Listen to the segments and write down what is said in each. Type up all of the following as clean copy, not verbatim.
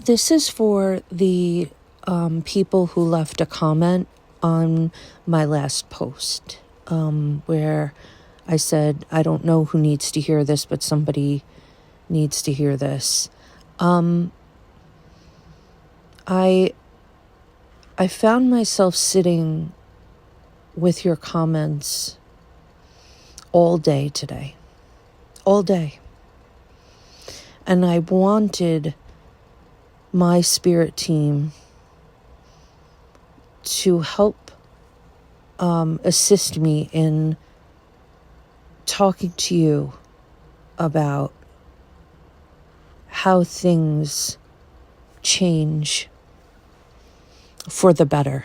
This is for the people who left a comment on my last post, where I said, I don't know who needs to hear this, but somebody needs to hear this. I found myself sitting with your comments all day today. All day. And I wanted my spirit team to help assist me in talking to you about how things change for the better,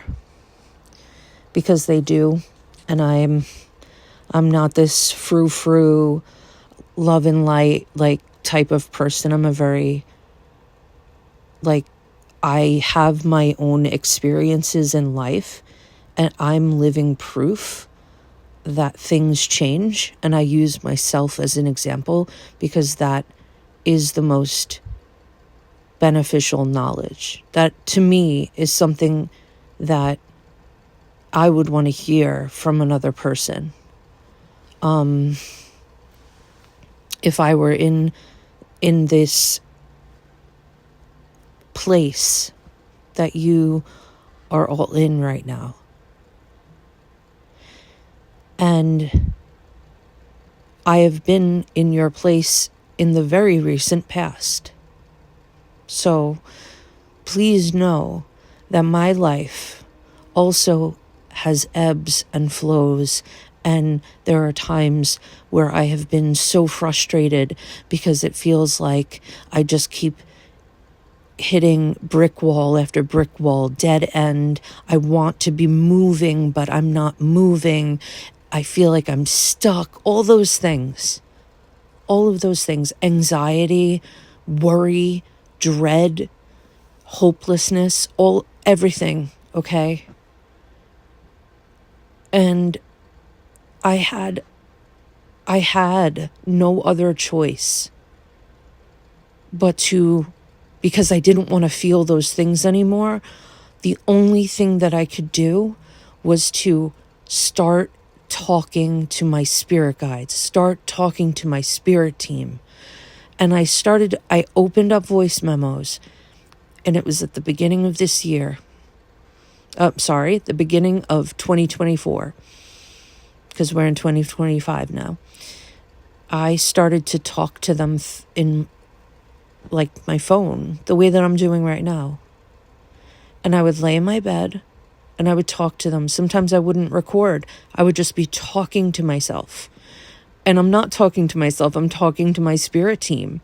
because they do. And I'm not this frou-frou love and light type of person. I'm a very I have my own experiences in life, and I'm living proof that things change. And I use myself as an example because that is the most beneficial knowledge. That to me is something that I would want to hear from another person. If I were in this place that you are all in right now. And I have been in your place in the very recent past. So please know that my life also has ebbs and flows, and there are times where I have been so frustrated because it feels like I just keep hitting brick wall after brick wall, dead end. I want to be moving, but I'm not moving. I feel like I'm stuck. All those things. All of those things. Anxiety, worry, dread, hopelessness, everything, okay? And I had no other choice but to, because I didn't want to feel those things anymore, the only thing that I could do was to start talking to my spirit guides, start talking to my spirit team. And I opened up voice memos, and it was at the beginning of this year. The beginning of 2024, because we're in 2025 now. I started to talk to them in my phone, the way that I'm doing right now. And I would lay in my bed and I would talk to them. Sometimes I wouldn't record. I would just be talking to myself. And I'm not talking to myself, I'm talking to my spirit team.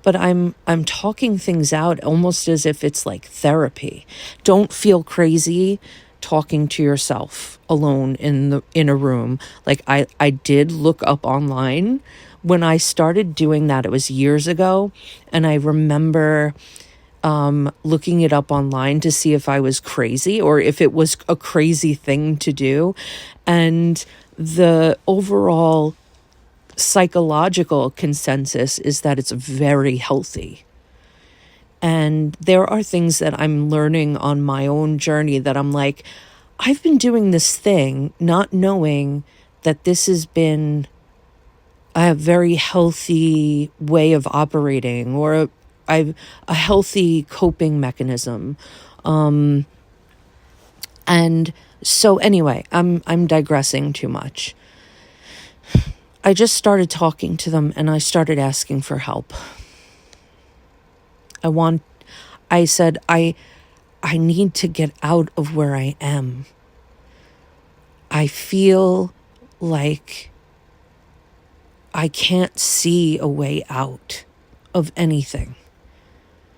But I'm talking things out almost as if it's like therapy. Don't feel crazy talking to yourself alone in a room. I did look up online. When I started doing that, it was years ago, and I remember looking it up online to see if I was crazy or if it was a crazy thing to do. And the overall psychological consensus is that it's very healthy. And there are things that I'm learning on my own journey that I'm like, I've been doing this thing not knowing that this has been a very healthy way of operating, or a healthy coping mechanism. And so anyway, I'm digressing too much. I just started talking to them and I started asking for help. I said, I need to get out of where I am. I feel like I can't see a way out of anything.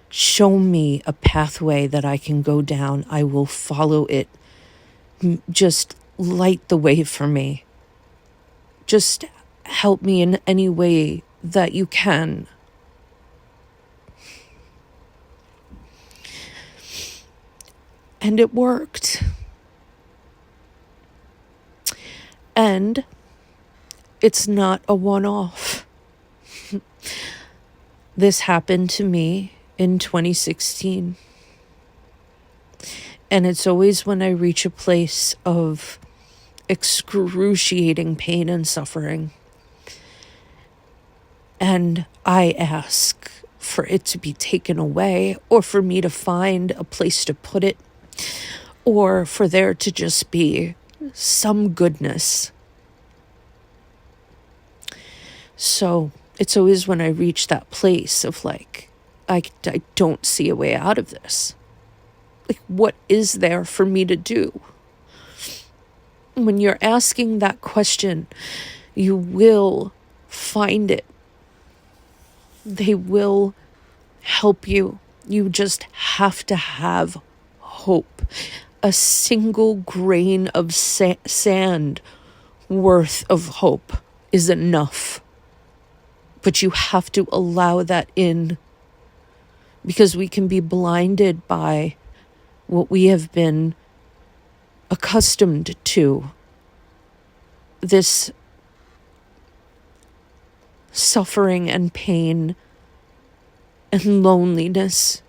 Show me a pathway that I can go down. I will follow it. Just light the way for me. Just help me in any way that you can. And it worked. And it's not a one-off. This happened to me in 2016. And it's always when I reach a place of excruciating pain and suffering, and I ask for it to be taken away, or for me to find a place to put it, or for there to just be some goodness. So it's always when I reach that place of like, I don't see a way out of this. Like, what is there for me to do? When you're asking that question, you will find it. They will help you. You just have to have hope. A single grain of sand worth of hope is enough. But you have to allow that in, because we can be blinded by what we have been accustomed to. This suffering and pain and loneliness,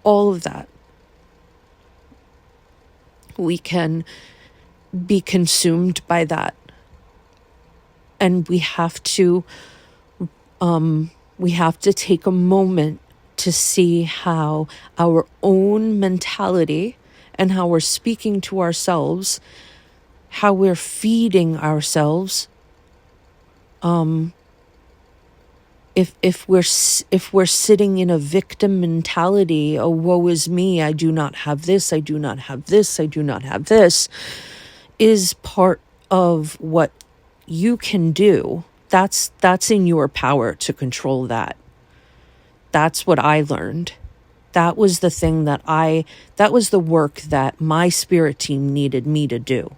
all of that. We can be consumed by that. And we have to take a moment to see how our own mentality and how we're speaking to ourselves, how we're feeding ourselves. If we're sitting in a victim mentality, oh, woe is me, I do not have this, I do not have this, I do not have this, is part of what you can do. That's in your power to control that. That's what I learned. That was the thing that was the work that my spirit team needed me to do,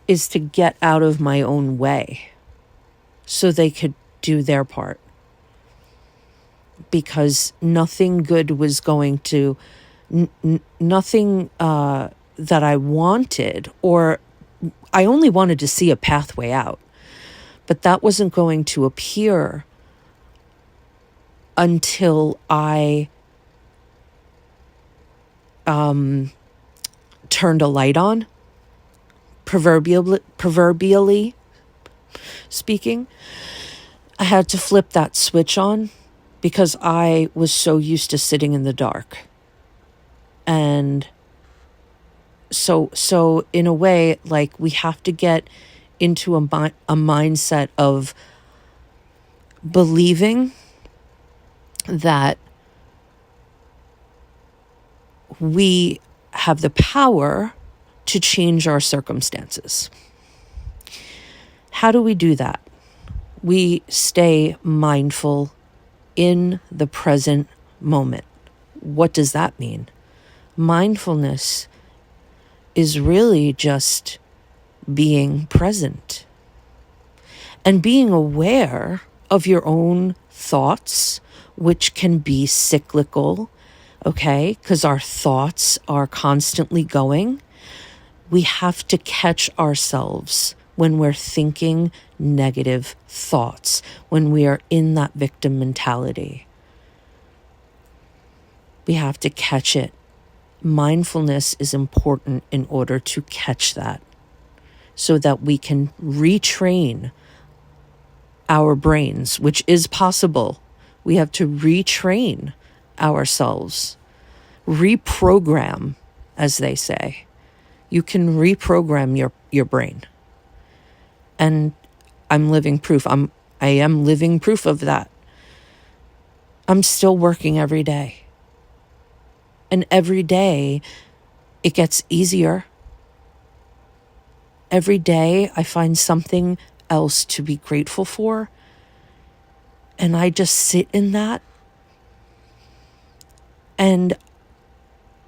is to get out of my own way so they could do their part. Because nothing good was going to, nothing that I wanted, or I only wanted to see a pathway out, but that wasn't going to appear until I turned a light on, proverbially speaking. I had to flip that switch on because I was so used to sitting in the dark. And so in a way, like, we have to get into a mindset of believing that we have the power to change our circumstances. How do we do that? We stay mindful in the present moment. What does that mean? Mindfulness is really just being present and being aware of your own thoughts, which can be cyclical, okay? Because our thoughts are constantly going. We have to catch ourselves when we're thinking negative thoughts, when we are in that victim mentality. We have to catch it. Mindfulness is important in order to catch that, so that we can retrain our brains, which is possible. We have to retrain ourselves, reprogram, as they say. You can reprogram your brain. And I'm living proof. I am living proof of that. I'm still working every day. And every day it gets easier. Every day I find something else to be grateful for. And I just sit in that. And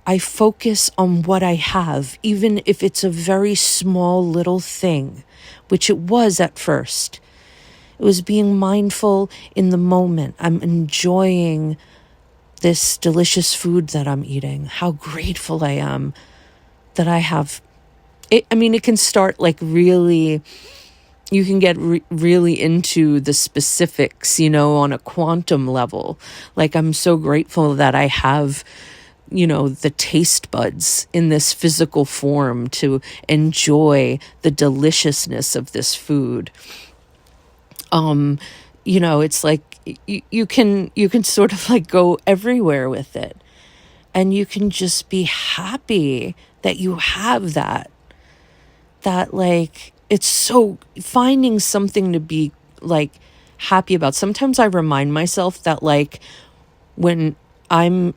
I focus on what I have, even if it's a very small little thing, which it was at first. It was being mindful in the moment. I'm enjoying this delicious food that I'm eating. How grateful I am that I have it. I mean, it can start like really you can get really into the specifics, on a quantum level. Like, I'm so grateful that I have, the taste buds in this physical form to enjoy the deliciousness of this food. It's like you can sort of like go everywhere with it, and you can just be happy that you have that like, it's so finding something to be like happy about. Sometimes I remind myself that, like, when I'm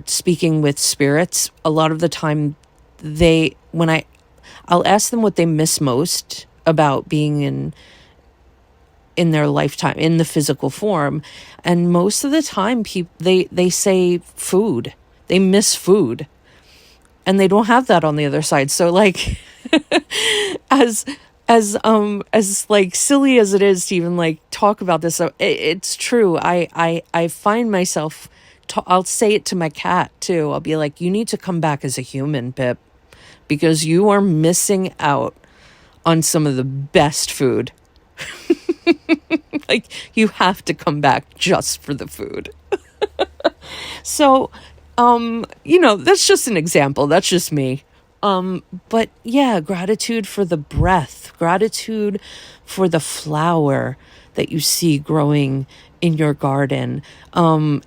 speaking with spirits, a lot of the time I'll ask them what they miss most about being in their lifetime in the physical form, and most of the time they say food. They miss food, and they don't have that on the other side. So, like, as like silly as it is to even like talk about this, it's true. I find myself I'll say it to my cat too. I'll be like, you need to come back as a human, Pip, because you are missing out on some of the best food. Like, you have to come back just for the food. So, that's just an example. That's just me. But yeah, gratitude for the breath, gratitude for the flower that you see growing in your garden,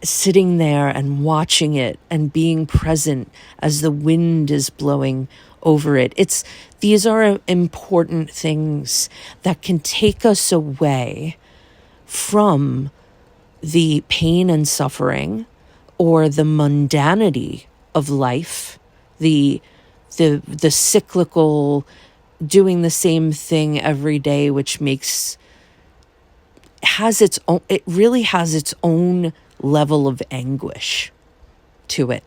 sitting there and watching it and being present as the wind is blowing over it. These are important things that can take us away from the pain and suffering or the mundanity of life, the cyclical doing the same thing every day, which it really has its own level of anguish to it.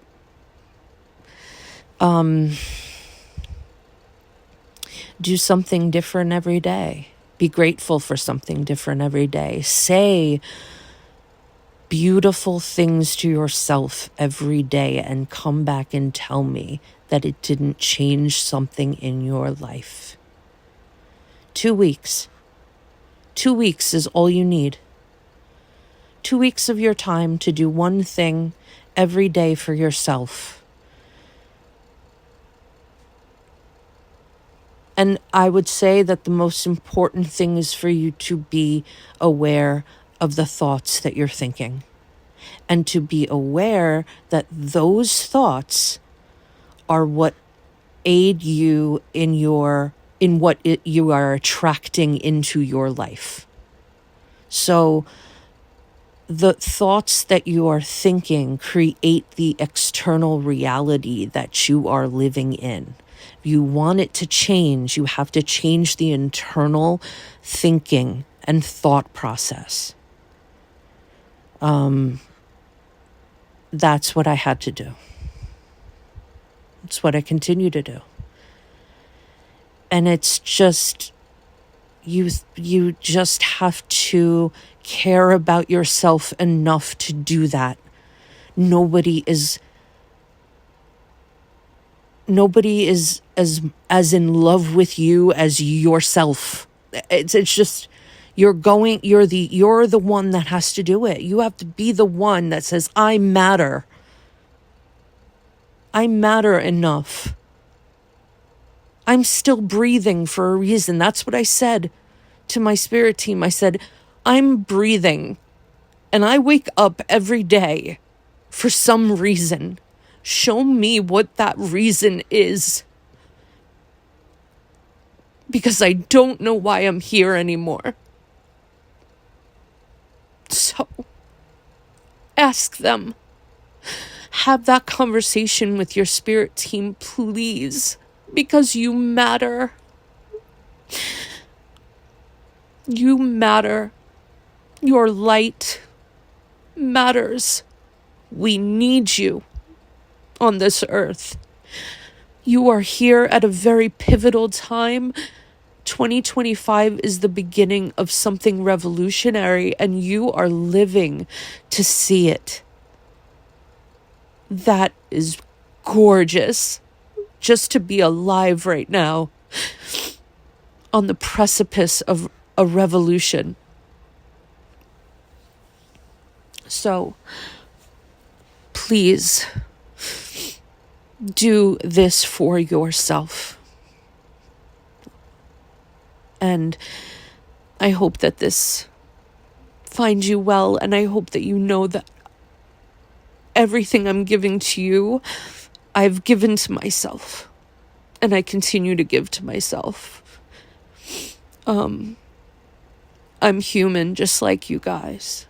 Do something different every day. Be grateful for something different every day. Say beautiful things to yourself every day and come back and tell me that it didn't change something in your life. 2 weeks. 2 weeks is all you need. 2 weeks of your time to do one thing every day for yourself. And I would say that the most important thing is for you to be aware of the thoughts that you're thinking, and to be aware that those thoughts are what aid you in what you are attracting into your life. So the thoughts that you are thinking create the external reality that you are living in. If you want it to change, you have to change the internal thinking and thought process. That's what I had to do. It's what I continue to do. And it's just, you just have to care about yourself enough to do that. Nobody is as in love with you as yourself. It's just, you're the one that has to do it. You have to be the one that says, I matter. I matter enough. I'm still breathing for a reason. That's what I said to my spirit team. I said, I'm breathing, and I wake up every day for some reason. Show me what that reason is, because I don't know why I'm here anymore. So ask them. Have that conversation with your spirit team, please, because you matter. You matter. Your light matters. We need you on this earth. You are here at a very pivotal time. 2025 is the beginning of something revolutionary, and you are living to see it. That is gorgeous. Just to be alive right now. on the precipice of a revolution. So, please do this for yourself. And I hope that this finds you well, and I hope that you know that everything I'm giving to you, I've given to myself, and I continue to give to myself. I'm human just like you guys.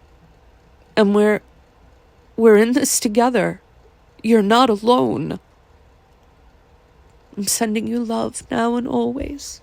And we're in this together. You're not alone. I'm sending you love now and always.